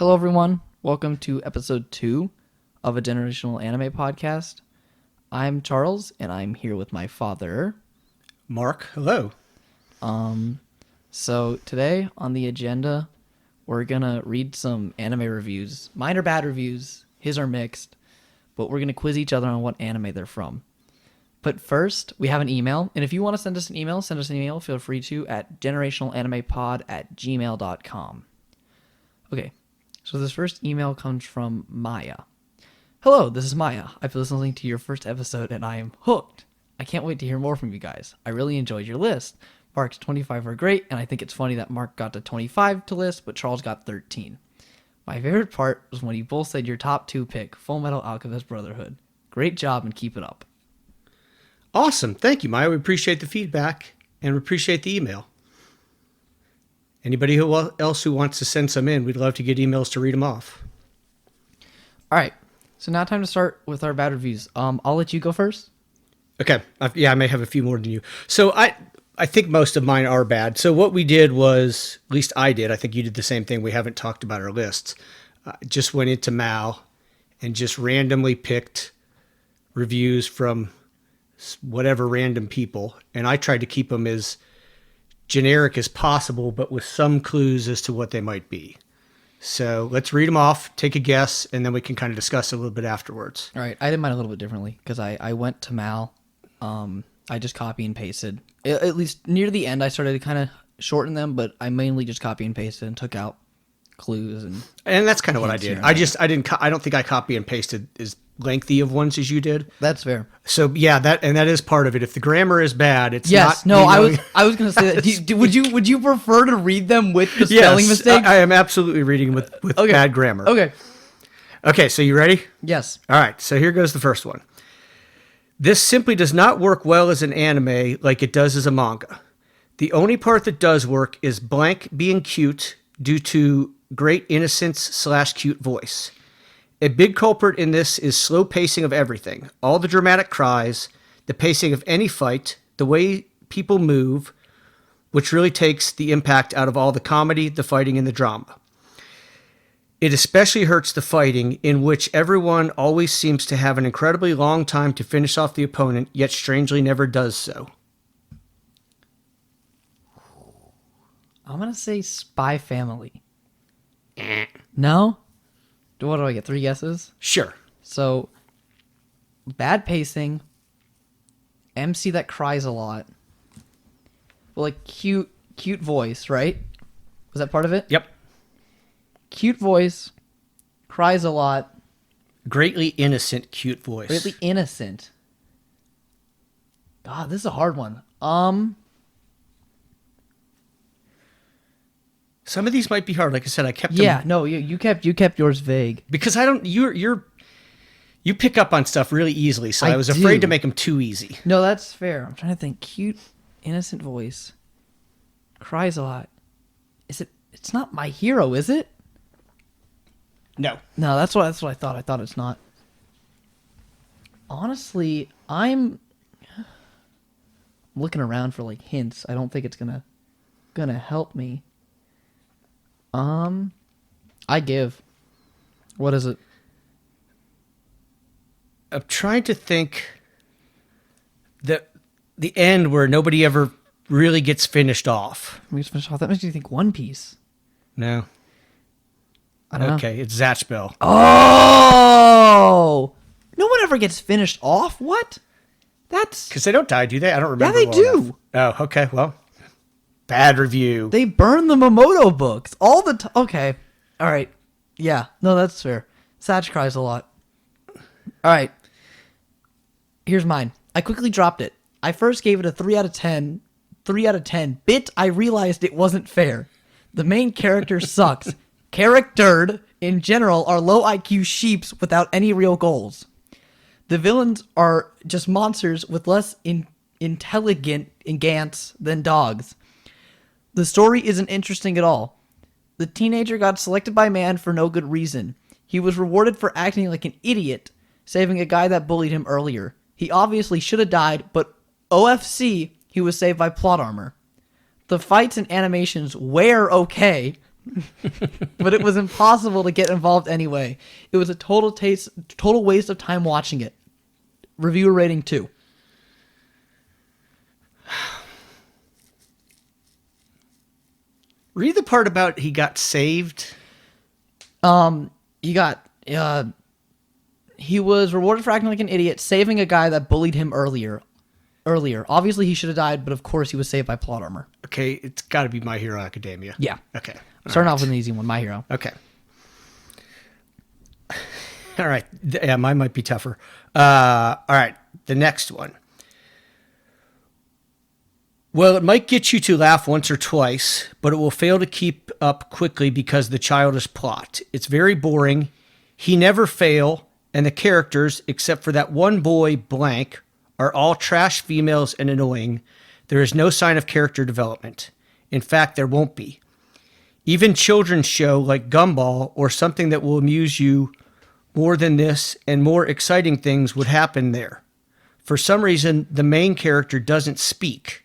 Hello, everyone. Welcome to episode 2 of a generational anime podcast. I'm Charles, and I'm here with my father. Mark, hello. So today on the agenda, we're gonna read some anime reviews. Mine are bad reviews, his are mixed, but we're gonna quiz each other on what anime they're from. But first, we have an email, and if you want to send us an email, feel free to at generationalanemepod@gmail.com. Okay, so this first email comes from Maya. Hello, this is Maya. I've been listening to your first episode, and I am hooked. I can't wait to hear more from you guys. I really enjoyed your list. Mark's 25 are great, and I think it's funny that Mark got to 25 to list, but Charles got 13. My favorite part was when you both said your top 2 pick, Full Metal Alchemist Brotherhood. Great job, and keep it up. Awesome. Thank you, Maya. We appreciate the feedback and we appreciate the email. Anybody else who wants to send some in, we'd love to get emails to read them off. All right, so now time to start with our bad reviews. I'll let you go first. Okay. I may have a few more than you. So I think most of mine are bad. So what we did was, at least I did, I think you did the same thing. We haven't talked about our lists. Just went into Mal and just randomly picked reviews from whatever random people. And I tried to keep them as generic as possible, but with some clues as to what they might be. So let's read them off, take a guess, and then we can kind of discuss it a little bit afterwards. All right, I did mine a little bit differently because I went to Mal. I just copy and pasted. At least near the end, I started to kind of shorten them, but I mainly just copy and pasted and took out clues and that's kind of what I did. I don't think I copy and pasted as lengthy of ones as you did. That's fair. So yeah, that is part of it. If the grammar is bad, it's yes. not. No, I was going to say that. Would you prefer to read them with the spelling yes, mistakes? I am absolutely reading with okay. bad grammar. Okay. So you ready? Yes. All right. So here goes the first one. This simply does not work well as an anime like it does as a manga. The only part that does work is blank being cute due to great innocence / cute voice. A big culprit in this is slow pacing of everything. All the dramatic cries, the pacing of any fight, the way people move, which really takes the impact out of all the comedy, the fighting, and the drama. It especially hurts the fighting, in which everyone always seems to have an incredibly long time to finish off the opponent, yet strangely never does so. I'm going to say Spy Family. No? What do I get? 3 guesses? Sure. So, bad pacing, MC that cries a lot, well, like cute voice, right? Was that part of it? Yep. Cute voice, cries a lot. Greatly innocent, cute voice. Greatly innocent. God, this is a hard one. Some of these might be hard. Like I said, I kept them. Yeah, no, you kept yours vague. Because I don't. You pick up on stuff really easily, so I was afraid to make them too easy. No, that's fair. I'm trying to think. Cute, innocent voice, cries a lot. Is it? It's not My Hero, is it? No. No, that's what I thought. I thought it's not. Honestly, I'm looking around for like hints. I don't think it's gonna help me. I give. What is it? I'm trying to think the end where nobody ever really gets finished off. We just finished off. That makes you think One Piece. No. I don't know. Okay, it's Zatch Bell. Oh! No one ever gets finished off? What? That's... Because they don't die, do they? I don't remember. Yeah, they do. Oh, okay, well. Bad review. They burn the Momoto books all the time. Okay. All right. Yeah. No, that's fair. Satch cries a lot. All right. Here's mine. I quickly dropped it. I first gave it a 3 out of 10. 3 out of 10. I realized it wasn't fair. The main character sucks. Charactered, in general, are low IQ sheeps without any real goals. The villains are just monsters with less intelligence than dogs. The story isn't interesting at all. The teenager got selected by man for no good reason. He was rewarded for acting like an idiot, saving a guy that bullied him earlier. He obviously should have died, but OFC, he was saved by plot armor. The fights and animations were okay. but it was impossible to get involved anyway. It was a total waste of time watching it. Reviewer rating 2. Read the part about he got saved. He was rewarded for acting like an idiot, saving a guy that bullied him earlier. Obviously, he should have died, but of course, he was saved by plot armor. Okay, it's got to be My Hero Academia. Yeah. Okay. Starting off with an easy one, My Hero. Okay. All right. Yeah, mine might be tougher. All right. The next one. Well, it might get you to laugh once or twice, but it will fail to keep up quickly because of the childish plot. It's very boring. He never fail, and the characters, except for that one boy, blank, are all trash females and annoying. There is no sign of character development. In fact, there won't be. Even children's show like Gumball or something that will amuse you more than this and more exciting things would happen there. For some reason, the main character doesn't speak,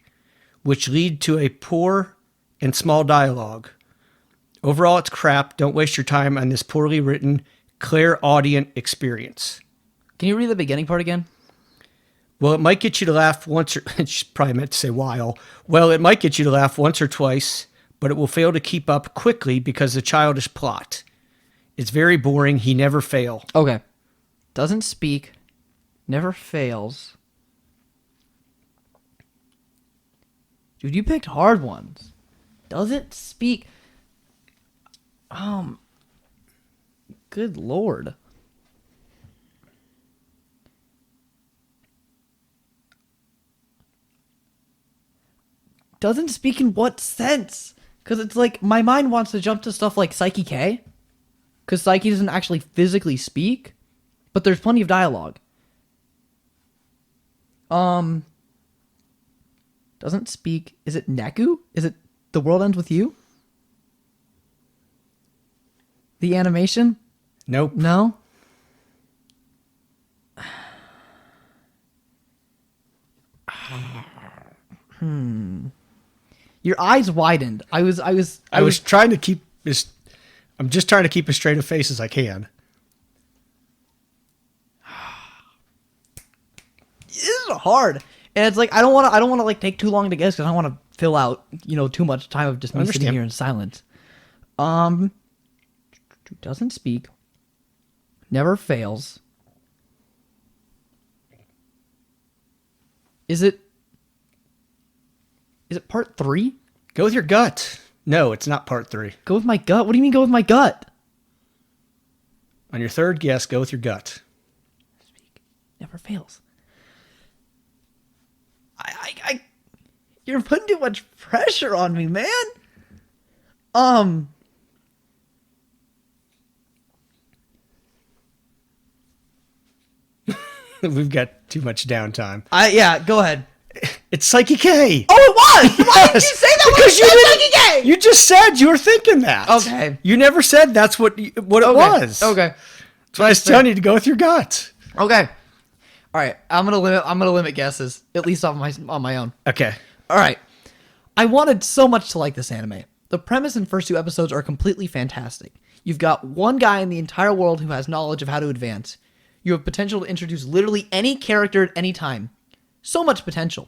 which lead to a poor and small dialogue. Overall, it's crap. Don't waste your time on this poorly written, clairaudient experience. Can you read the beginning part again? Well, it might get you to laugh once or... She probably meant to say while. Well, it might get you to laugh once or twice, but it will fail to keep up quickly because of the childish plot. It's very boring. He never fail. Okay. Doesn't speak. Never fails. Dude, you picked hard ones. Doesn't speak. Good lord. Doesn't speak in what sense? Because it's like, my mind wants to jump to stuff like Psyche K. Because Psyche doesn't actually physically speak. But there's plenty of dialogue. Doesn't speak. Is it Neku? Is it The World Ends With You? The animation? Nope. No? Your eyes widened. I was trying to keep this. I'm just trying to keep as straight a face as I can. This is hard. And it's like, I don't want to like take too long to guess because I don't want to fill out, too much time of just me sitting here in silence. Doesn't speak. Never fails. Is it part 3? Go with your gut. No, it's not part 3. Go with my gut? What do you mean go with my gut? On your third guess, go with your gut. Speak. Never fails. You're putting too much pressure on me, man. We've got too much downtime. Yeah, go ahead. It's Psyche K. Oh, it was! Why did you say that? Because you Psyche K! You just said you were thinking that. Okay. You never said that's what it was. Okay. That's why I was telling you to go with your gut. Okay. All right. I'm gonna limit guesses, at least on my own. Okay. All right. I wanted so much to like this anime. The premise and first 2 episodes are completely fantastic. You've got one guy in the entire world who has knowledge of how to advance. You have potential to introduce literally any character at any time. So much potential.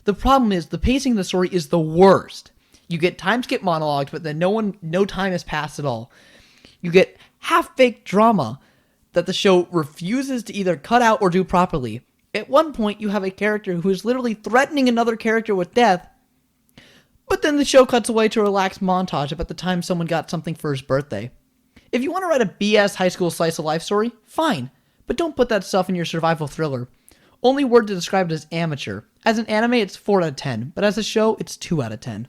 The problem is the pacing of the story is the worst. You get time skip monologues, but then no time has passed at all. You get half-baked drama that the show refuses to either cut out or do properly. At one point, you have a character who is literally threatening another character with death, but then the show cuts away to a relaxed montage about the time someone got something for his birthday. If you want to write a BS high school slice of life story, fine, but don't put that stuff in your survival thriller. Only word to describe it as amateur. As an anime, it's 4 out of 10, but as a show, it's 2 out of 10.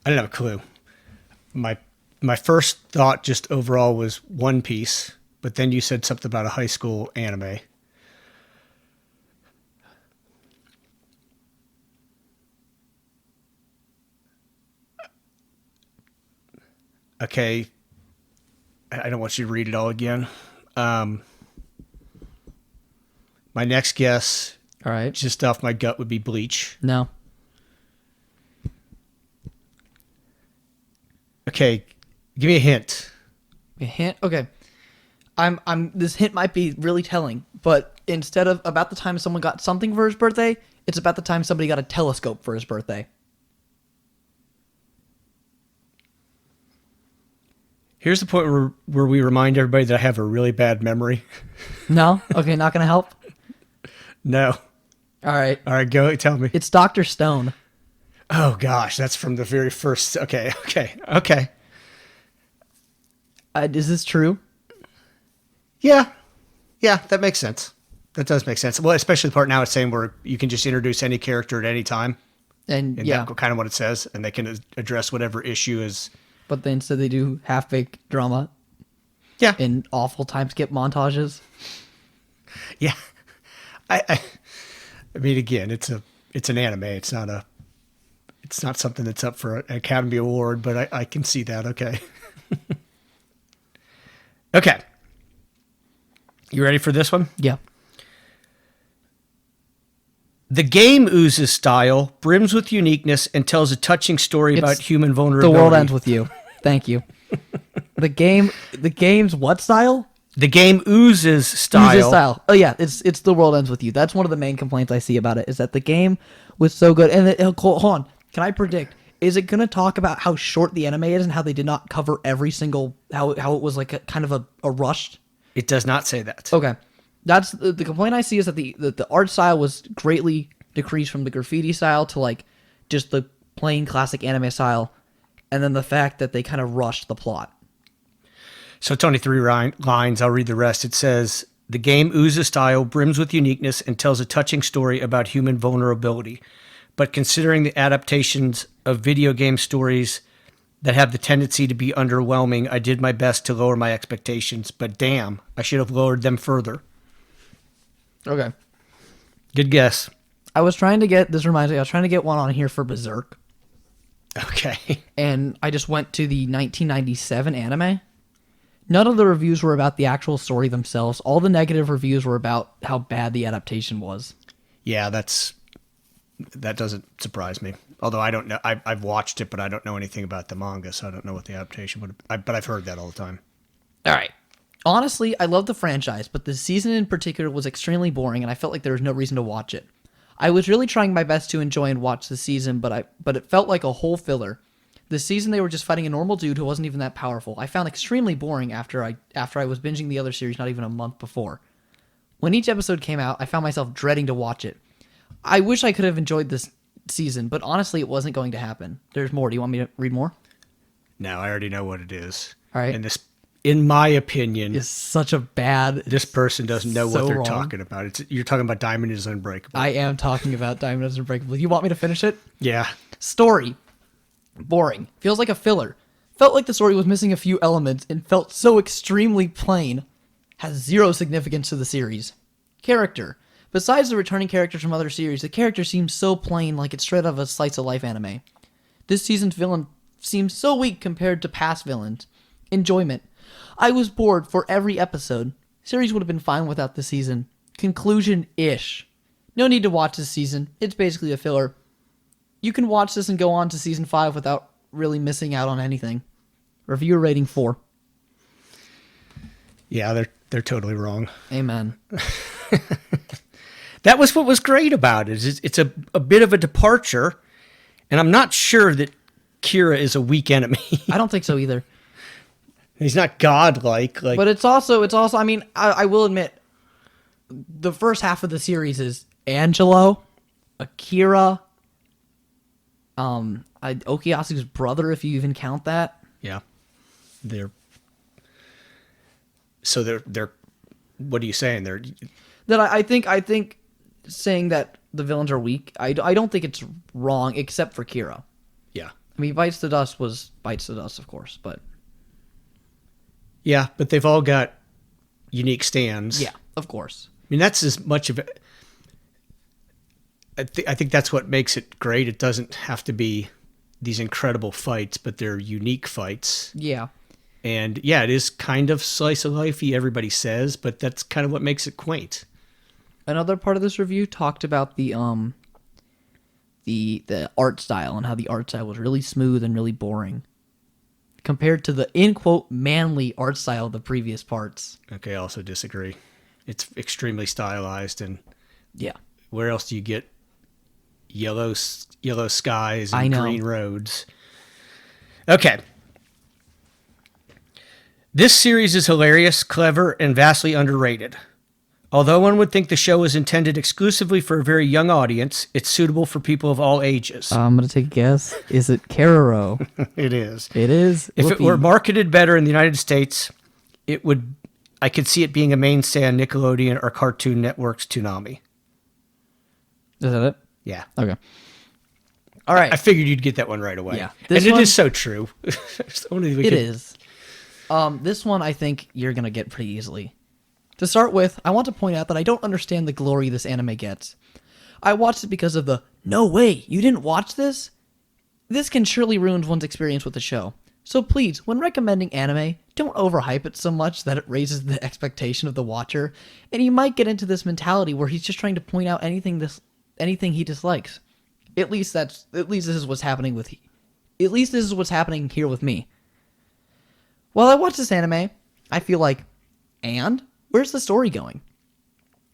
I didn't have a clue. My first thought just overall was One Piece, but then you said something about a high school anime. Okay. I don't want you to read it all again. My next guess, All right. just off my gut, would be Bleach. No. Okay, give me a hint. A hint? Okay. This hint might be really telling, but instead of about the time someone got something for his birthday, it's about the time somebody got a telescope for his birthday. Here's the point where we remind everybody that I have a really bad memory. No? Okay, not gonna help? No. All right. All right, go tell me. It's Dr. Stone. Oh gosh, that's from the very first. Okay. Is this true? Yeah, that makes sense. That does make sense. Well, especially the part now it's saying where you can just introduce any character at any time. And That's kind of what it says, and they can address whatever issue is. But then instead they do half-baked drama. Yeah. In awful time skip montages. Yeah. I mean, again, it's an anime. It's not something that's up for an Academy Award, but I can see that. Okay. Okay. You ready for this one? Yeah. The game oozes style, brims with uniqueness, and tells a touching story about human vulnerability. The world ends with you. Thank you. The game's what style? The game oozes style. Oozes style. Oh yeah, it's the world ends with you. That's one of the main complaints I see about it, is that the game was so good. And hold on, can I predict? Is it going to talk about how short the anime is and how they did not cover every single how it was like a kind of a rushed? It does not say that. Okay. That's the complaint I see, is that the art style was greatly decreased from the graffiti style to like just the plain classic anime style, and then the fact that they kind of rushed the plot. So it's only 3 lines. I'll read the rest. It says, the game oozes style, brims with uniqueness, and tells a touching story about human vulnerability. But considering the adaptations of video game stories that have the tendency to be underwhelming, I did my best to lower my expectations. But damn, I should have lowered them further. Okay. Good guess. This reminds me, I was trying to get one on here for Berserk. Okay. And I just went to the 1997 anime. None of the reviews were about the actual story themselves. All the negative reviews were about how bad the adaptation was. Yeah, that doesn't surprise me. Although I don't know, I've watched it, but I don't know anything about the manga, so I don't know what the adaptation would. But I've heard that all the time. All right. Honestly, I love the franchise, but the season in particular was extremely boring, and I felt like there was no reason to watch it. I was really trying my best to enjoy and watch the season, but it felt like a whole filler. This season, they were just fighting a normal dude who wasn't even that powerful. I found extremely boring after I was binging the other series not even a month before. When each episode came out, I found myself dreading to watch it. I wish I could have enjoyed this season, but honestly, it wasn't going to happen. There's more. Do you want me to read more? No, I already know what it is. All right. And this, in my opinion, is such a bad... This person doesn't know what they're wrong. talking about. You're talking about Diamond is Unbreakable. I am talking about Diamond is Unbreakable. You want me to finish it? Yeah. Story. Boring. Feels like a filler. Felt like the story was missing a few elements and felt so extremely plain. Has zero significance to the series. Character. Besides the returning characters from other series, the character seems so plain, like it's straight out of a slice-of-life anime. This season's villain seems so weak compared to past villains. Enjoyment. I was bored for every episode. Series would have been fine without the season. Conclusion-ish. No need to watch this season. It's basically a filler. You can watch this and go on to season 5 without really missing out on anything. Reviewer rating 4. Yeah, they're totally wrong. Amen. That was what was great about it. It's a bit of a departure, and I'm not sure that Kira is a weak enemy. I don't think so either. He's not godlike. But it's also. I mean, I will admit, the first half of the series is Angelo, Akira, Okuyasu's brother, if you even count that. Yeah, they're. What are you saying? I think saying that the villains are weak, I don't think it's wrong, except for Kira. Yeah. I mean, Bites the Dust, of course, but... Yeah, but they've all got unique stands. Yeah, of course. I mean, that's as much of it. I think that's what makes it great. It doesn't have to be these incredible fights, but they're unique fights. Yeah. And yeah, it is kind of slice of lifey, everybody says, but that's kind of what makes it quaint. Another part of this review talked about the art style and how the art style was really smooth and really boring compared to the in quote manly art style of the previous parts. Okay, I also disagree. It's extremely stylized, and Yeah. where else do you get yellow skies I and know. green roads? Okay. This series is hilarious, clever, and vastly underrated. Although one would think the show is intended exclusively for a very young audience, it's suitable for people of all ages. I'm going to take a guess. Is it Keroro? It is. It is. If it Whoopee. were marketed better in the United States, I could see it being a mainstay on Nickelodeon or Cartoon Network's Toonami. Is that it? Yeah. Okay. All right. I figured you'd get that one right away. Yeah. And This it one- is so true. It's only we It could- is. This one I think you're going to get pretty easily. To start with, I want to point out that I don't understand the glory this anime gets. I watched it because of the, no way, you didn't watch this? This can surely ruin one's experience with the show. So please, when recommending anime, don't overhype it so much that it raises the expectation of the watcher, and you might get into this mentality where he's just trying to point out anything he dislikes. At least this is what's happening here with me. While I watch this anime, I feel like, and where's the story going?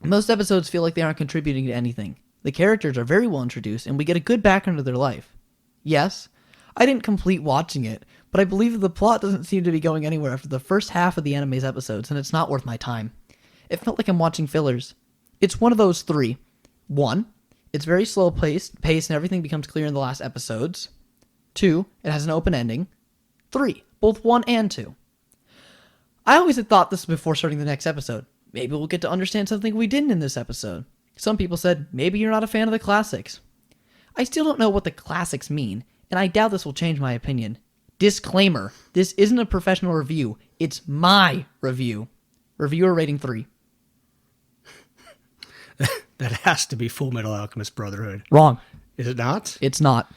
Most episodes feel like they aren't contributing to anything. The characters are very well introduced, and we get a good background of their life. Yes, I didn't complete watching it, but I believe that the plot doesn't seem to be going anywhere after the first half of the anime's episodes, and it's not worth my time. It felt like I'm watching fillers. It's one of those three. 1, it's very slow paced and everything becomes clear in the last episodes. 2, it has an open ending. 3, both 1 and 2. I always had thought this before starting the next episode. Maybe we'll get to understand something we didn't in this episode. Some people said, maybe you're not a fan of the classics. I still don't know what the classics mean, and I doubt this will change my opinion. Disclaimer, this isn't a professional review. It's my review. Reviewer rating 3. That has to be Full Metal Alchemist Brotherhood. Wrong. Is it not? It's not.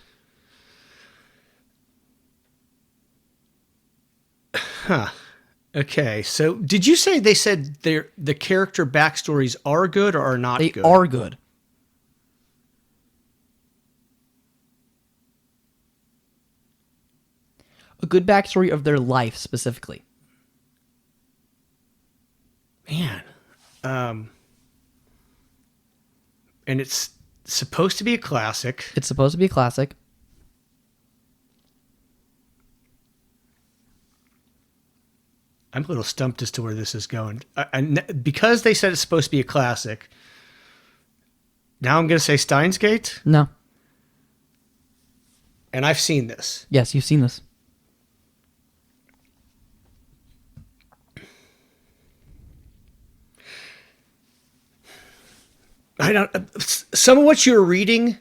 Huh. Okay, so did you say they said the character backstories are good or are not They good? are good. A good backstory of their life specifically. Man. And it's supposed to be a classic. It's supposed to be a classic. I'm a little stumped as to where this is going. Because they said it's supposed to be a classic, now I'm going to say Steins Gate, No. and I've seen this. Yes, you've seen this. I don't. Some of what you're reading,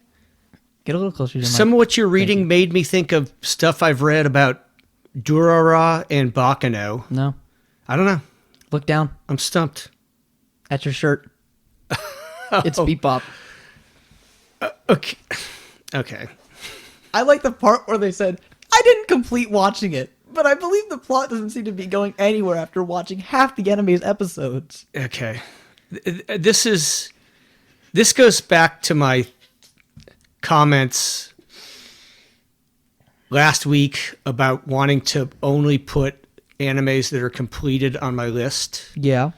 Get a little closer to your some mic. of what you're reading made me think of stuff I've read about Durara and Bakano. No. I don't know. Look down I'm stumped. at your shirt. It's Bebop. Okay. Okay. I like the part where they said, I didn't complete watching it, but I believe the plot doesn't seem to be going anywhere after watching half the anime's episodes. Okay. This goes back to my comments last week about wanting to only put animes that are completed on my list. Yeah.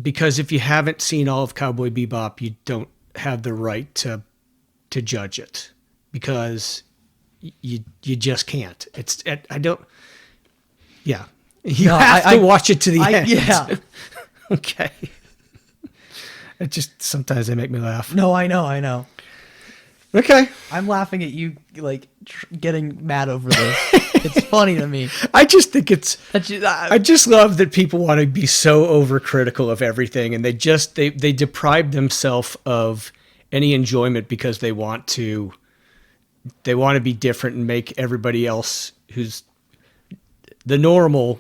Because if you haven't seen all of Cowboy Bebop, you don't have the right to judge it, because you just can't. Yeah. You have to watch it to the end. Yeah. Okay. It just, sometimes they make me laugh. No, I know. Okay. I'm laughing at you, like, getting mad over this. It's funny to me. I just think it's, That you, I just love that people want to be so overcritical of everything, and they deprive themselves of any enjoyment because they want to be different and make everybody else who's the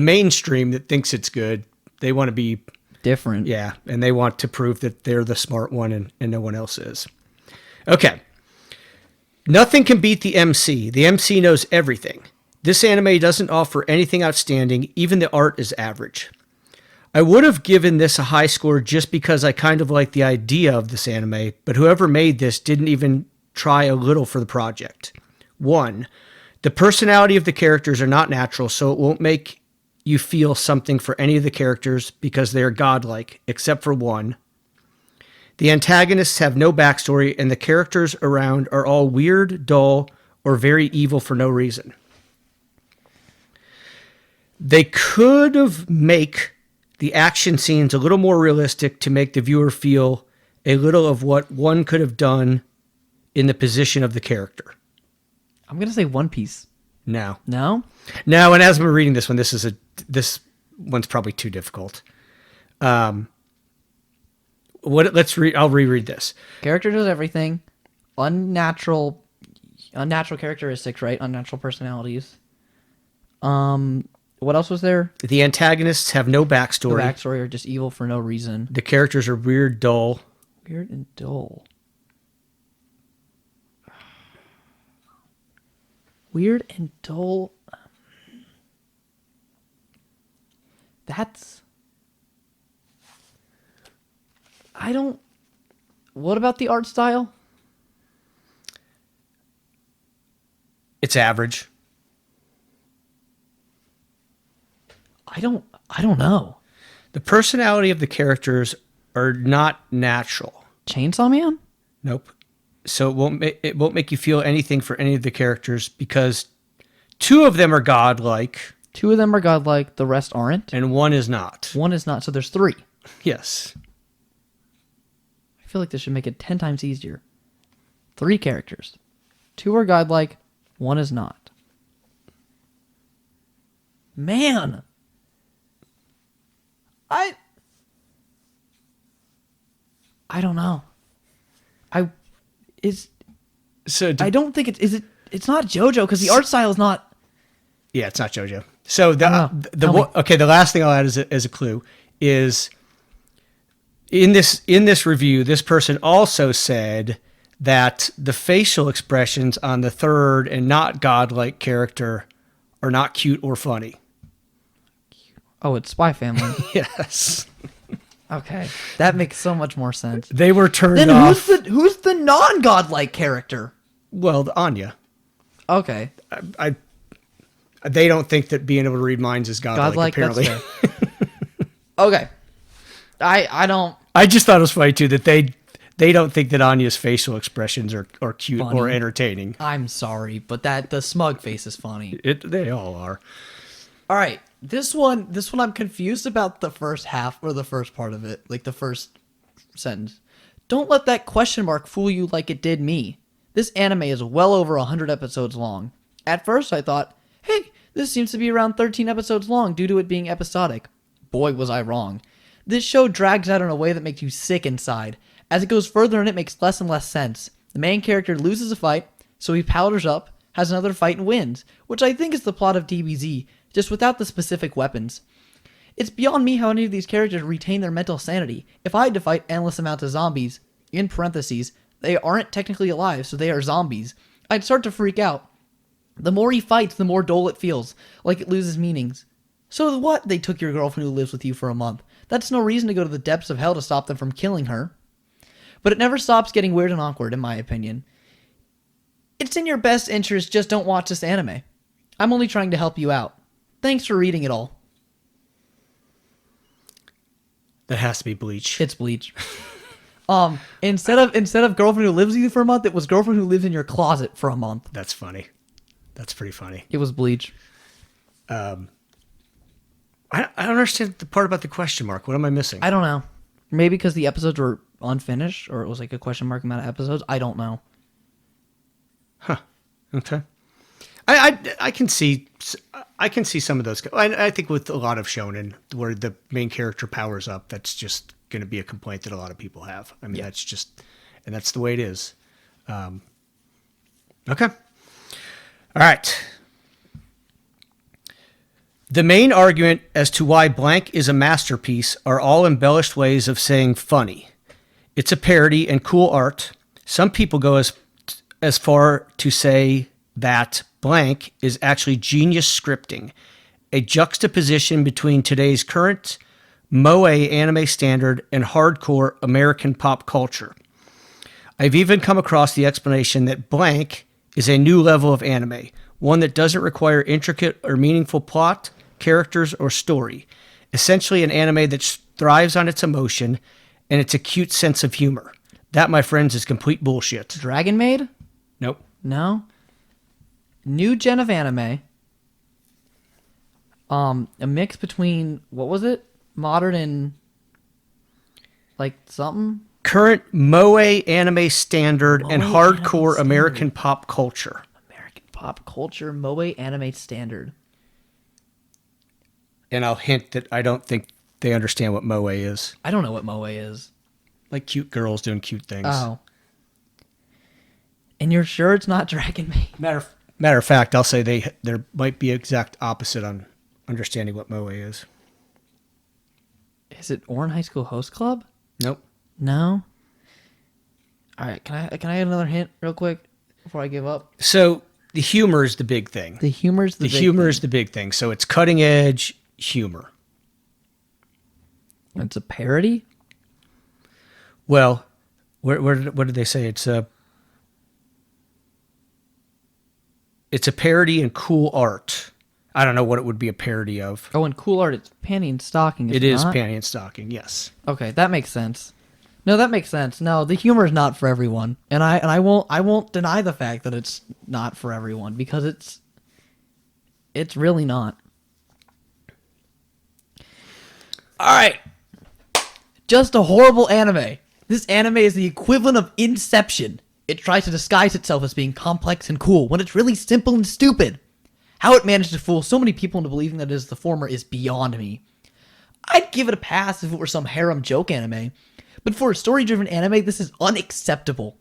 mainstream that thinks it's good, they want to be different. Yeah, and they want to prove that they're the smart one and no one else is. Okay. Nothing can beat the MC. The MC knows everything. This anime doesn't offer anything outstanding. Even the art is average. I would have given this a high score just because I kind of like the idea of this anime, but whoever made this didn't even try a little for the project. 1, The personality of the characters are not natural, so it won't make you feel something for any of the characters because they are godlike, except for one. The antagonists have no backstory, and the characters around are all weird, dull, or very evil for no reason. They could have make the action scenes a little more realistic to make the viewer feel a little of what one could have done in the position of the character. I'm going to say One Piece. No. No? No, and as we're reading this one, this one's probably too difficult. I'll reread this. Character does everything. Unnatural characteristics, right? Unnatural personalities. What else was there? The antagonists have no The backstory. backstory are just evil for no reason. The characters are weird, dull. Weird and dull. Weird and dull. What about the art style? It's average. I don't know. The personality of the characters are not natural. Chainsaw Man? Nope. So it won't make you feel anything for any of the characters because two of them are godlike. Two of them are godlike, the rest aren't. And one is not. One is not, so there's 3. Yes. I feel like this should make it 10 times easier. 3 characters. 2 are godlike, 1 is not. Man! I don't know. I don't think it's not JoJo because the art style is not. Yeah, it's not JoJo. So the last thing I'll add as a clue is in this review, this person also said that the facial expressions on the third and not godlike character are not cute or funny. Oh, it's Spy Family. Yes. Okay, that makes so much more sense. They were turned Then off. who's the non-godlike character? Well, Anya. Okay. They don't think that being able to read minds is godlike, apparently. That's fair. Okay. I don't. I just thought it was funny, too, that they don't think that Anya's facial expressions are cute Funny. or entertaining. I'm sorry, but the smug face is funny. They all are. All right. This one I'm confused about the first half or the first part of it, like the first sentence. Don't let that question mark fool you like it did me. This anime is well over 100 episodes long. At first I thought, hey, this seems to be around 13 episodes long due to it being episodic. Boy, was I wrong. This show drags out in a way that makes you sick inside. As it goes further in, it makes less and less sense. The main character loses a fight, so he powders up, has another fight and wins, which I think is the plot of DBZ, just without the specific weapons. It's beyond me how any of these characters retain their mental sanity. If I had to fight endless amounts of zombies, in parentheses, they aren't technically alive, so they are zombies, I'd start to freak out. The more he fights, the more dull it feels, like it loses meanings. So what? They took your girlfriend who lives with you for a month. That's no reason to go to the depths of hell to stop them from killing her. But it never stops getting weird and awkward, in my opinion. It's in your best interest, just don't watch this anime. I'm only trying to help you out. Thanks for reading it all. That has to be Bleach. It's Bleach. Instead of girlfriend who lives with you for a month, it was girlfriend who lives in your closet for a month. That's funny. That's pretty funny. It was Bleach. I don't understand the part about the question mark. What am I missing? I don't know. Maybe because the episodes were unfinished, or it was like a question mark amount of episodes. I don't know. Huh. Okay. I can see some of those. I think with a lot of shonen where the main character powers up, that's just going to be a complaint that a lot of people have. I mean, that's the way it is. Okay. All right. The main argument as to why blank is a masterpiece are all embellished ways of saying funny. It's a parody and cool art. Some people go as far to say that blank is actually genius scripting, a juxtaposition between today's current moe anime standard and hardcore American pop culture. I've even come across the explanation that blank is a new level of anime, one that doesn't require intricate or meaningful plot, characters, or story. Essentially an anime that thrives on its emotion and its acute sense of humor. That, my friends, is complete bullshit. Dragon Maid? Nope. No. New gen of anime. A mix between, what was it? Modern and like something? Current moe anime standard and Moe hardcore anime American standard. pop culture. American pop culture, moe anime standard. And I'll hint that I don't think they understand what moe is. I don't know what moe is. Like cute girls doing cute things. Oh. And you're sure it's not Dragon Maid? Matter of fact, I'll say there might be exact opposite on understanding what moe is. Is it Orin High School Host Club? Nope. No. All right, can I get another hint real quick before I give up? So the humor is the big thing. The humor's The humor is the big thing. So it's cutting edge humor. It's a parody? Well, what did they say? It's a parody and cool art. I don't know what it would be a parody of. Oh, and cool art, it's panty and stocking. It is not? panty and stocking, yes. Okay, that makes sense. No, that makes sense. No, the humor is not for everyone, and I won't deny the fact that it's not for everyone because it's really not. All right, just a horrible anime. This anime is the equivalent of Inception. It tries to disguise itself as being complex and cool when it's really simple and stupid. How it managed to fool so many people into believing that it is the former is beyond me. I'd give it a pass if it were some harem joke anime, but for a story-driven anime, this is unacceptable.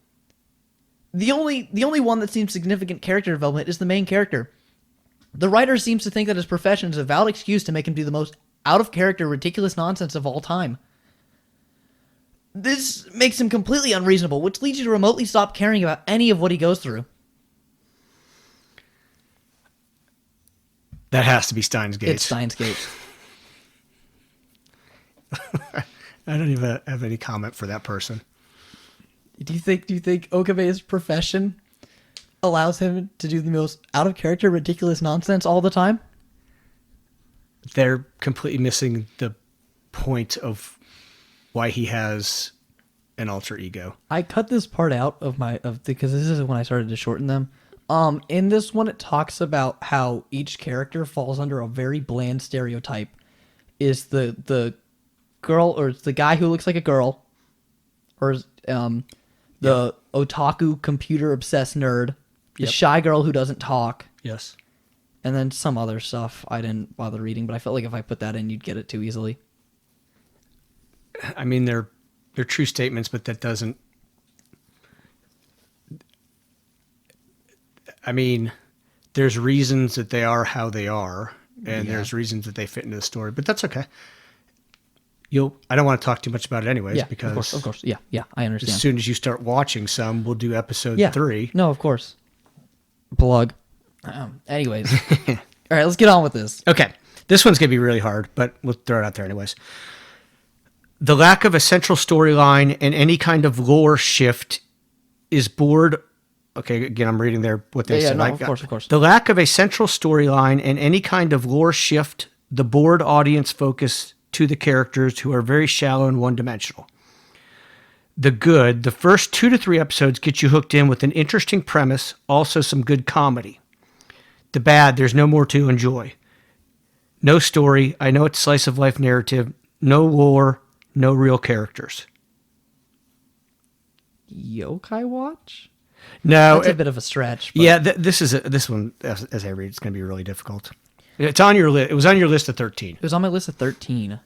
The only one that seems significant character development is the main character. The writer seems to think that his profession is a valid excuse to make him do the most out-of-character, ridiculous nonsense of all time. This makes him completely unreasonable, which leads you to remotely stop caring about any of what he goes through. That has to be Steins Gate. It's Steins Gate. I don't even have any comment for that person. Do you think Okabe's profession allows him to do the most out of character, ridiculous nonsense all the time? They're completely missing the point of why he has an alter ego. I cut this part out because this is when I started to shorten them. In this one, it talks about how each character falls under a very bland stereotype. Is the girl, or it's the guy who looks like a girl, or the otaku computer obsessed nerd, the shy girl who doesn't talk, Yes. and then some other stuff I didn't bother reading, but I felt like if I put that in, you'd get it too easily. I mean, they're true statements, but that doesn't... I mean, there's reasons that they are how they are, and there's reasons that they fit into the story, but that's okay. I don't want to talk too much about it anyways, Yeah, because of course. Yeah, I understand. as soon as you start watching some, we'll do episode 3. No, of course. Plug. Anyways. All right, let's get on with this. Okay. This one's going to be really hard, but we'll throw it out there anyways. The lack of a central storyline and any kind of lore shift is bored. Okay, again, I'm reading there what they said. No, of course. The lack of a central storyline and any kind of lore shift, the bored audience focus to the characters who are very shallow and one-dimensional. The first 2 to 3 episodes get you hooked in with an interesting premise, also some good comedy. The bad, there's no more to enjoy. No story, I know it's slice of life narrative, no lore, no real characters. Yokai Watch? No, That's a bit of a stretch. But yeah, this one, as I read, it's going to be really difficult. It's on your list. It was on your list of 13. It was on my list of 13.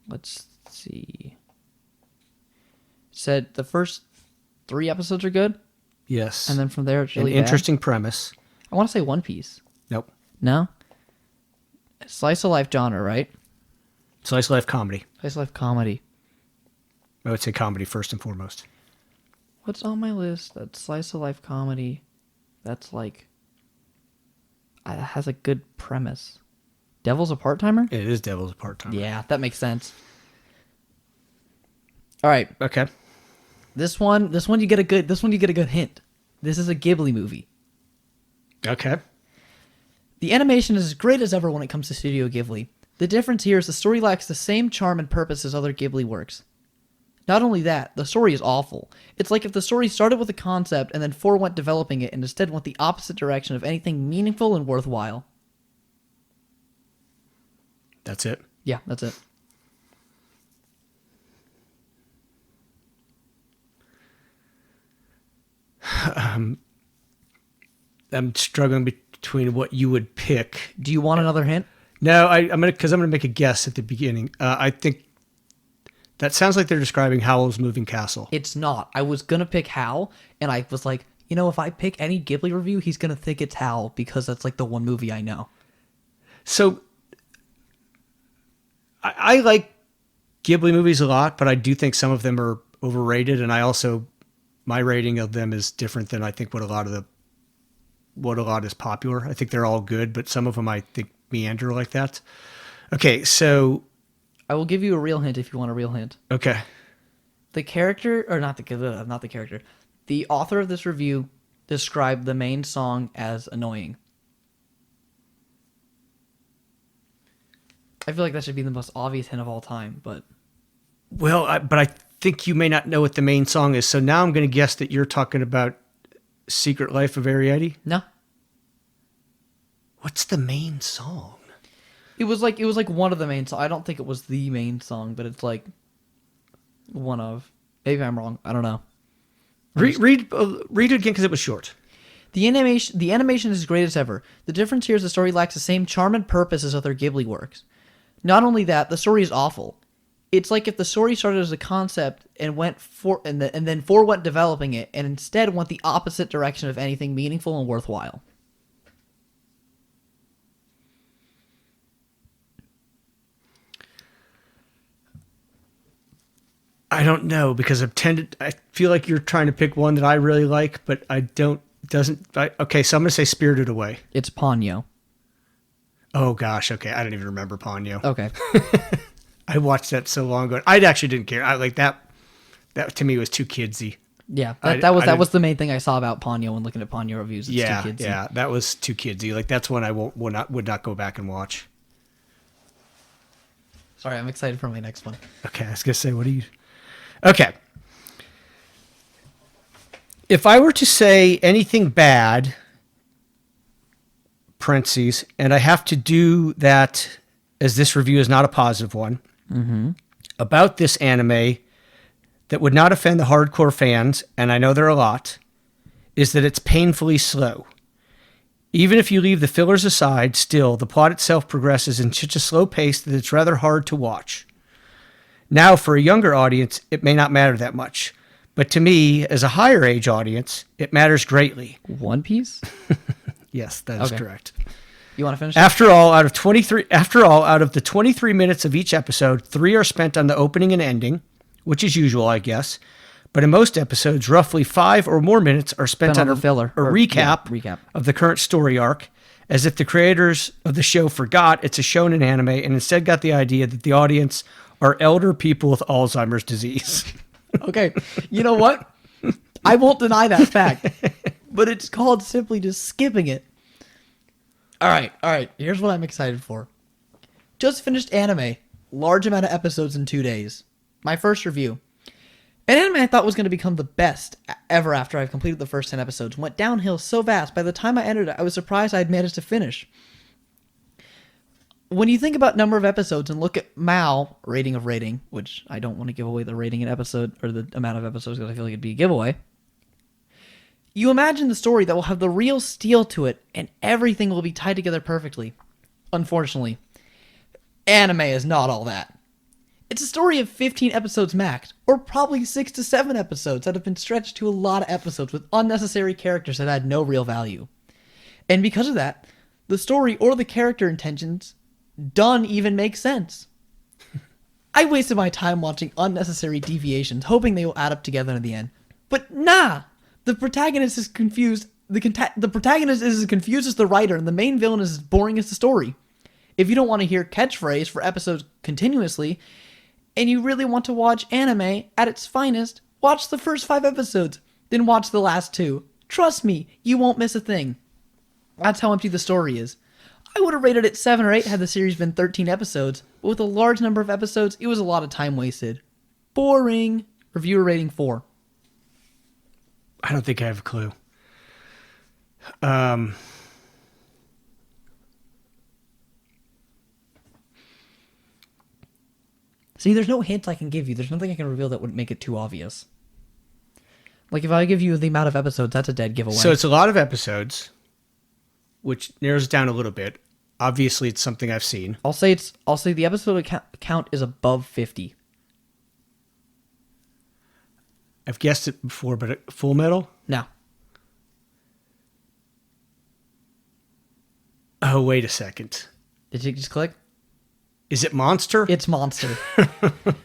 Let's see. Said the first 3 episodes are good, Yes. and then from there it's an really interesting premise. bad. I want to say One Piece. Nope. No? Slice of life genre, right? Slice of life comedy. Slice of life comedy. I would say comedy first and foremost. What's on my list? That slice of life comedy. That's like has a good premise. Devil's a part-timer? It is Devil's a part-timer. Yeah, that makes sense. All right, Okay. this one you get a good hint. This is a Ghibli movie. Okay. The animation is as great as ever when it comes to Studio Ghibli. The difference here is the story lacks the same charm and purpose as other Ghibli works. Not only that, the story is awful. It's like if the story started with a concept and then forewent developing it and instead went the opposite direction of anything meaningful and worthwhile. That's it. Yeah, that's it. I'm struggling between what you would pick. Do you want another hint? No, I'm gonna make a guess at the beginning. I think that sounds like they're describing Howl's Moving Castle. It's not. I was gonna pick Howl, and I was like, you know, if I pick any Ghibli review, he's gonna think it's Howl because that's like the one movie I know. So I like Ghibli movies a lot, but I do think some of them are overrated, and my rating of them is different than I think what a lot is popular. I think they're all good, but some of them I think meander like that. Okay, so I will give you a real hint if you want a real hint. okay. The character, or not the character, the author of this review described the main song as annoying. I feel like that should be the most obvious hint of all time, but... Well, but I think you may not know what the main song is, so now I'm going to guess that you're talking about Secret Life of Ariete? No. What's the main song? It was like one of the main songs. I don't think it was the main song, but it's like one of. Maybe I'm wrong. I don't know. Read it again because it was short. The animation is as great as ever. The difference here is the story lacks the same charm and purpose as other Ghibli works. Not only that, the story is awful. It's like if the story started as a concept and then forewent developing it, and instead went the opposite direction of anything meaningful and worthwhile. I don't know because I feel like you're trying to pick one that I really like, but okay, so I'm going to say Spirited Away. It's Ponyo. Oh gosh, okay. I don't even remember Ponyo. Okay. I watched that so long ago. I actually didn't care. I like that. That to me was too kidsy. Yeah, that was the main thing I saw about Ponyo when looking at Ponyo reviews. It's too kidsy. Yeah, that was too kidsy. Like that's one I would not go back and watch. Sorry, I'm excited for my next one. Okay, I was gonna say, Okay. If I were to say anything bad, parentheses, and I have to do that as this review is not a positive one, about this anime that would not offend the hardcore fans, and I know there are a lot, is that it's painfully slow. Even if you leave the fillers aside, still, the plot itself progresses in such a slow pace that it's rather hard to watch. Now, for a younger audience, it may not matter that much. But to me, as a higher age audience, it matters greatly. One Piece? Yes, that is correct. You want to finish? After all, out of the 23 minutes of each episode, 3 are spent on the opening and ending, which is usual, I guess. But in most episodes, roughly 5 or more minutes are spent on a recap of the current story arc, as if the creators of the show forgot it's a shonen anime and instead got the idea that the audience are elder people with Alzheimer's disease. Okay, you know what? I won't deny that fact, but it's called simply just skipping it. All right. Here's what I'm excited for. Just finished anime. Large amount of episodes in 2 days. My first review. An anime I thought was going to become the best ever after I've completed the first 10 episodes. Went downhill so fast. By the time I ended it, I was surprised I had managed to finish. When you think about number of episodes and look at Mao, rating of rating, which I don't want to give away the rating in episode, or the amount of episodes because I feel like it'd be a giveaway. You imagine the story that will have the real steel to it and everything will be tied together perfectly. Unfortunately, anime is not all that. It's a story of 15 episodes max, or probably 6 to 7 episodes that have been stretched to a lot of episodes with unnecessary characters that had no real value. And because of that, the story or the character intentions don't even make sense. I wasted my time watching unnecessary deviations, hoping they will add up together in the end. But nah! The protagonist is confused. The protagonist is as confused as the writer, and the main villain is as boring as the story. If you don't want to hear catchphrase for episodes continuously, and you really want to watch anime at its finest, watch the first 5 episodes, then watch the last 2. Trust me, you won't miss a thing. That's how empty the story is. I would have rated it 7 or 8 had the series been 13 episodes, but with a large number of episodes, it was a lot of time wasted. Boring. Reviewer rating 4. I don't think I have a clue. See, there's no hint I can give you. There's nothing I can reveal that would make it too obvious. Like, if I give you the amount of episodes, that's a dead giveaway. So it's a lot of episodes, which narrows it down a little bit. Obviously, it's something I've seen. I'll say the episode count is above 50. I've guessed it before, but Full Metal? No. Oh, wait a second. Did you just click? Is it Monster? It's Monster.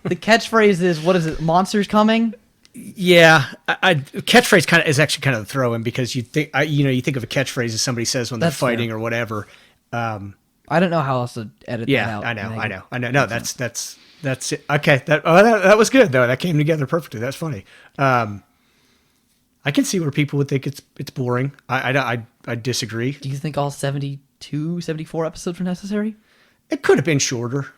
The catchphrase is, what is it? Monster's coming? Yeah, catchphrase is actually kind of a throw-in because you think you think of a catchphrase as somebody says when they're That's fighting fair. or whatever. I don't know how else to edit that out. I know. No, that's it. Okay, that was good though. That came together perfectly. That's funny. I can see where people would think it's boring. I disagree. Do you think all 72, 74 episodes were necessary? It could have been shorter,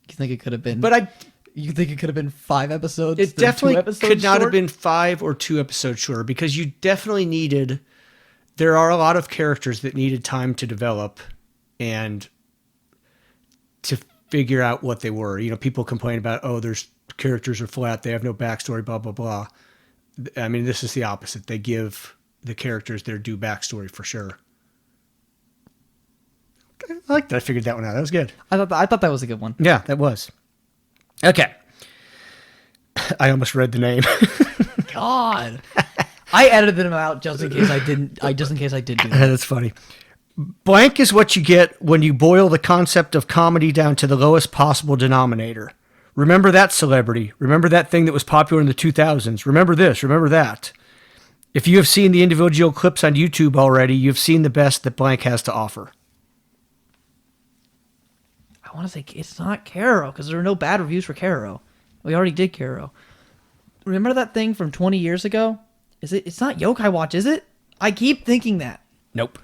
You think it could have been? but You think it could have been 5 episodes? it then 2 definitely episodes could not have short? been 5 or 2 episodes shorter because you definitely needed. There are a lot of characters that needed time to develop and to figure out what they were. People complain about, there's characters are flat, they have no backstory, blah, blah, blah. I mean, this is the opposite. They give the characters their due backstory for sure. I like that I figured that one out. That was good. I thought that was a good one. Yeah, that was. Okay. I almost read the name. God. I edited them out just in case I didn't. Just in case I did do that. That's funny. Blank is what you get when you boil the concept of comedy down to the lowest possible denominator. Remember that celebrity. Remember that thing that was popular in the 2000s. Remember this. Remember that. If you have seen the individual clips on YouTube already, you've seen the best that Blank has to offer. I want to say it's not Caro because there are no bad reviews for Caro. We already did Caro. Remember that thing from 20 years ago? It's not Yokai Watch, is it? I keep thinking that. Nope.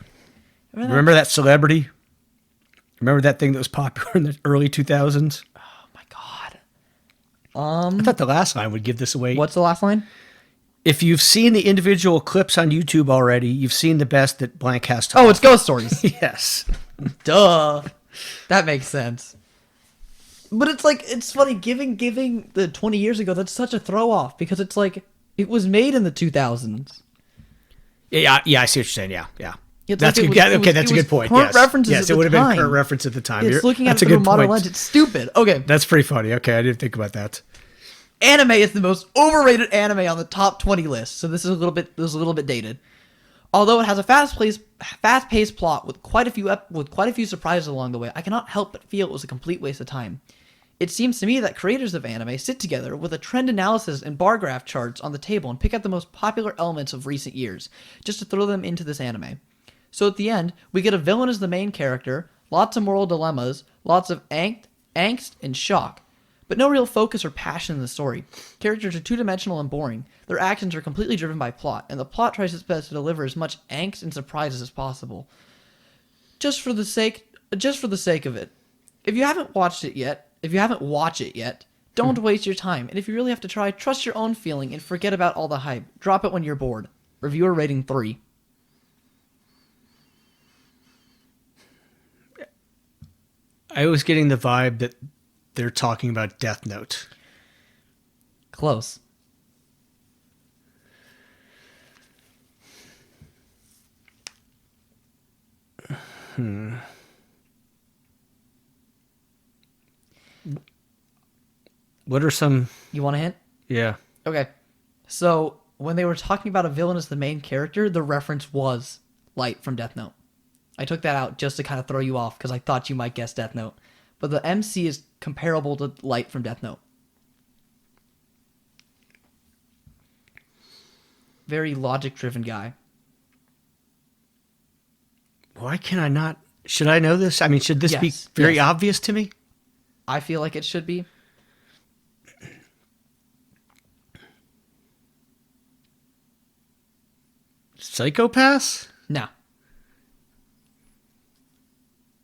Remember that celebrity? Remember that thing that was popular in the early 2000s? Oh my God. I thought the last line would give this away. What's the last line? If you've seen the individual clips on YouTube already, you've seen the best that Blank has to Oh, offer. it's Ghost Stories. Yes. Duh. That makes sense. But it's like, it's funny, giving the 20 years ago, that's such a throw off because it's like, it was made in the 2000s. Yeah, I see what you're saying. Yeah. It's That's like good. That's a good point. Current Yes. references Yes, at it the would have been time. current reference at the time. It's looking at That's it a through a good modern point. lens. It's stupid. Okay. That's pretty funny. Okay, I didn't think about that. Anime is the most overrated anime on the top 20 list, so this is a little bit dated. Although it has a fast-paced plot with quite a few surprises along the way, I cannot help but feel it was a complete waste of time. It seems to me that creators of anime sit together with a trend analysis and bar graph charts on the table and pick out the most popular elements of recent years, just to throw them into this anime. So at the end, we get a villain as the main character, lots of moral dilemmas, lots of angst and shock, but no real focus or passion in the story. Characters are two-dimensional and boring. Their actions are completely driven by plot, and the plot tries its best to deliver as much angst and surprises as possible. Just for the sake of it. If you haven't watched it yet, don't waste your time. And if you really have to try, trust your own feeling and forget about all the hype. Drop it when you're bored. Reviewer rating 3. I was getting the vibe that they're talking about Death Note. Close. What are some... You want a hint? Yeah. Okay. So, when they were talking about a villain as the main character, the reference was Light from Death Note. I took that out just to kind of throw you off because I thought you might guess Death Note. But the MC is comparable to Light from Death Note. Very logic-driven guy. Why can I not... Should I know this? I mean, should this be Yes, very yes. obvious to me? I feel like it should be. Psychopaths? No.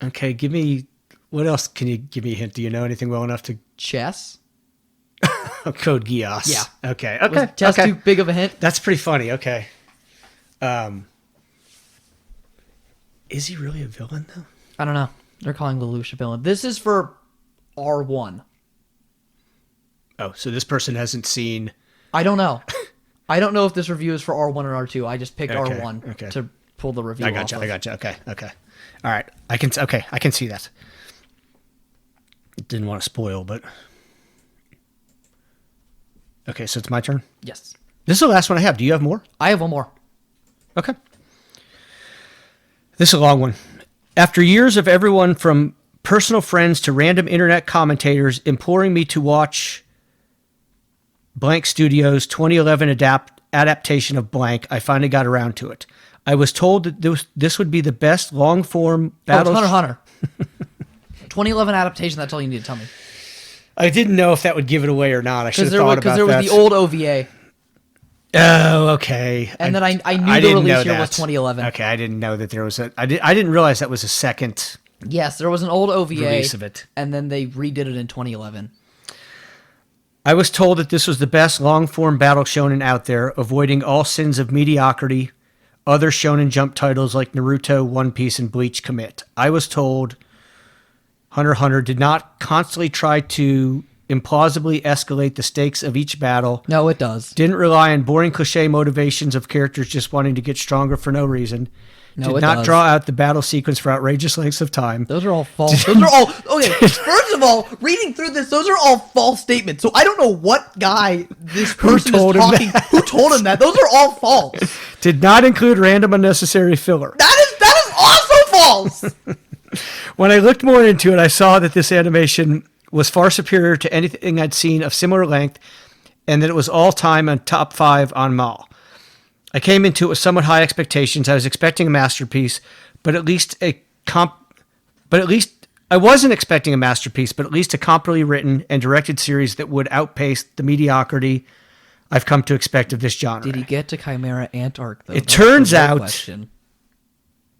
Okay, give me... What else can you give me a hint? Do you know anything well enough to... Chess? Code Geass. Yeah. Okay. Was chess too big of a hint? That's pretty funny. Okay. Is he really a villain, though? I don't know. They're calling Lelouch a villain. This is for R1. Oh, so this person hasn't seen... I don't know. I don't know if this review is for R1 or R2. I just picked Okay, R1 okay. to pull the review I gotcha. off of. I gotcha. Okay. Okay. All right. I can see that. Didn't want to spoil, but... Okay, so it's my turn? Yes. This is the last one I have. Do you have more? I have one more. Okay. This is a long one. After years of everyone from personal friends to random internet commentators imploring me to watch Blank Studios' 2011 adaptation of Blank, I finally got around to it. I was told that this would be the best long-form battle... Oh, Hunter. 2011 adaptation, that's all you need to tell me. I didn't know if that would give it away or not. I should have thought about that. Because there was the old OVA. Oh, okay. And then I knew the release year was 2011. Okay, I didn't know that there was a... I didn't realize that was a second... Yes, there was an old OVA. Release of it. And then they redid it in 2011. I was told that this was the best long-form battle shonen out there, avoiding all sins of mediocrity other shonen jump titles like Naruto, One Piece, and Bleach commit. I was told Hunter x Hunter did not constantly try to implausibly escalate the stakes of each battle. No, it does. Didn't rely on boring cliche motivations of characters just wanting to get stronger for no reason. No, did not draw out the battle sequence for outrageous lengths of time. Those are all false. Those are all... Okay, first of all, reading through this, those are all false statements. So I don't know what guy this person is talking... Who told him that? Those are all false. Did not include random unnecessary filler. That is also false! When I looked more into it, I saw that this animation was far superior to anything I'd seen of similar length, and that it was all-time on top 5 on Mall. I came into it with somewhat high expectations. I was expecting a masterpiece, but at least I wasn't expecting a masterpiece, but at least a competently written and directed series that would outpace the mediocrity I've come to expect of this genre. Did he get to Chimera Ant-Arc, though? It turns out question.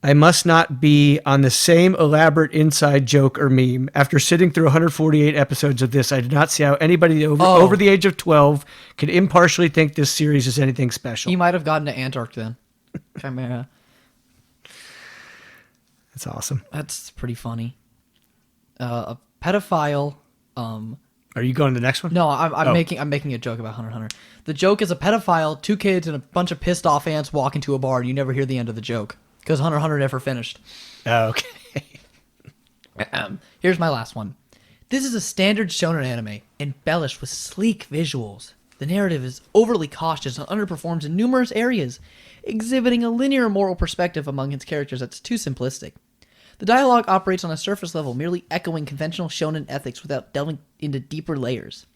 I must not be on the same elaborate inside joke or meme. After sitting through 148 episodes of this, I did not see how anybody over the age of 12 could impartially think this series is anything special. He might have gotten to Ant-Arc then. Chimera. That's awesome. That's pretty funny. A pedophile... Are you going to the next one? No, I'm making a joke about Hunter x Hunter. The joke is a pedophile, 2 kids, and a bunch of pissed off ants walk into a bar, and you never hear the end of the joke. Because Hunter x Hunter never finished. Oh, okay. Here's my last one. This is a standard shonen anime, embellished with sleek visuals. The narrative is overly cautious and underperforms in numerous areas, exhibiting a linear moral perspective among its characters that's too simplistic. The dialogue operates on a surface level, merely echoing conventional shonen ethics without delving into deeper layers.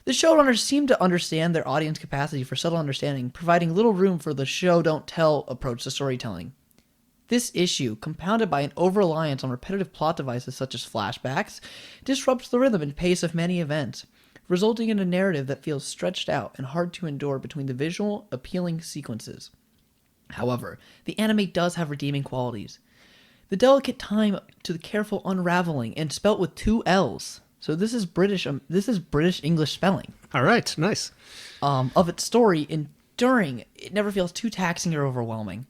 The showrunners seem to understand their audience capacity for subtle understanding, providing little room for the show-don't-tell approach to storytelling. This issue, compounded by an over-reliance on repetitive plot devices such as flashbacks, disrupts the rhythm and pace of many events, resulting in a narrative that feels stretched out and hard to endure between the visual, appealing sequences. However, the anime does have redeeming qualities. The delicate time to the careful unraveling, and spelt with 2 L's. So this is British English spelling. All right, nice. Of its story, enduring, it never feels too taxing or overwhelming.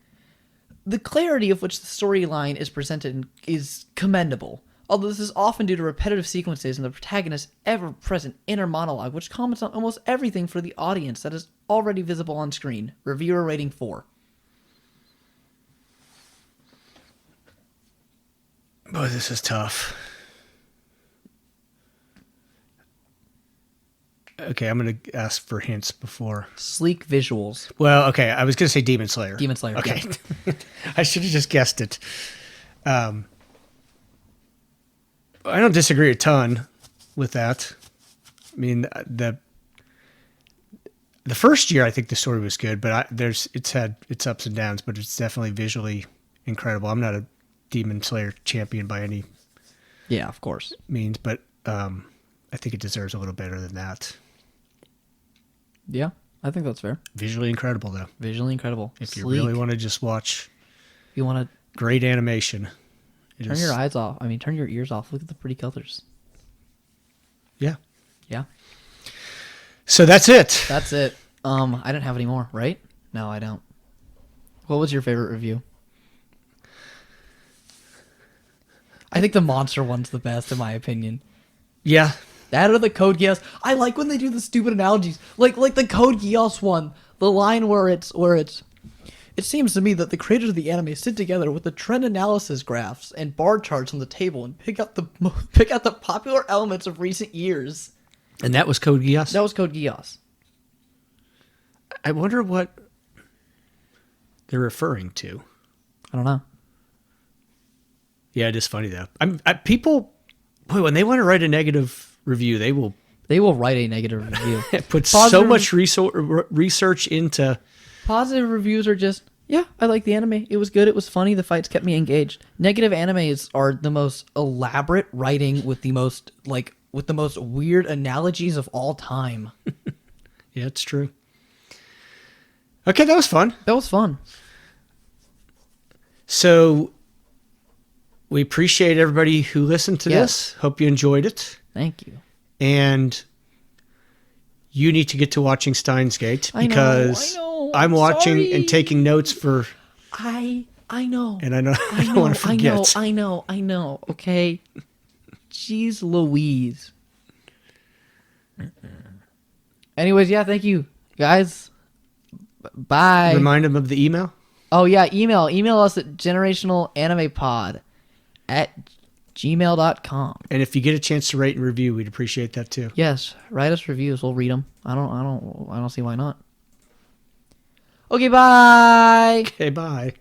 The clarity of which the storyline is presented is commendable, although this is often due to repetitive sequences and the protagonist's ever-present inner monologue, which comments on almost everything for the audience that is already visible on screen. Reviewer rating 4. Boy, this is tough. Okay, I'm going to ask for hints before. Sleek visuals. Well, okay, I was going to say Demon Slayer. Demon Slayer, okay. Yeah. I should have just guessed it. I don't disagree a ton with that. I mean, the first year, I think the story was good, but it's had its ups and downs, but it's definitely visually incredible. I'm not a Demon Slayer champion by any of course means, but I think it deserves a little better than that. Yeah, I think that's fair. Visually incredible, though. Visually incredible. If you Sleek. really want to just watch You want great animation. to turn your eyes off. I mean, turn your ears off. Look at the pretty colors. Yeah. Yeah. So that's it. That's it. I didn't have any more, right? No, I don't. What was your favorite review? I think the monster one's the best, in my opinion. Yeah. That or the Code Geass. I like when they do the stupid analogies, like the Code Geass one. The line where it's. It seems to me that the creators of the anime sit together with the trend analysis graphs and bar charts on the table and pick out the popular elements of recent years. And that was Code Geass? That was Code Geass. I wonder what they're referring to. I don't know. Yeah, it is funny, though. People, boy, when they want to write a negative review, they will They will write a negative review. put so much research into... Positive reviews are just, yeah, I like the anime. It was good. It was funny. The fights kept me engaged. Negative animes are the most elaborate writing with the most weird analogies of all time. Yeah, it's true. Okay, that was fun. That was fun. So we appreciate everybody who listened to this. Hope you enjoyed it. Thank you. And you need to get to watching Steins Gate because I know. I'm watching sorry. and taking notes for... I know. And I don't want to forget. I know. Okay. Jeez Louise. Anyways, yeah, thank you, guys. Bye. Remind them of the email. Oh, yeah, email us at generationalanimepod@gmail.com. And if you get a chance to rate and review, we'd appreciate that too. Yes, write us reviews. We'll read them. I don't see why not. Okay, bye. Okay, bye.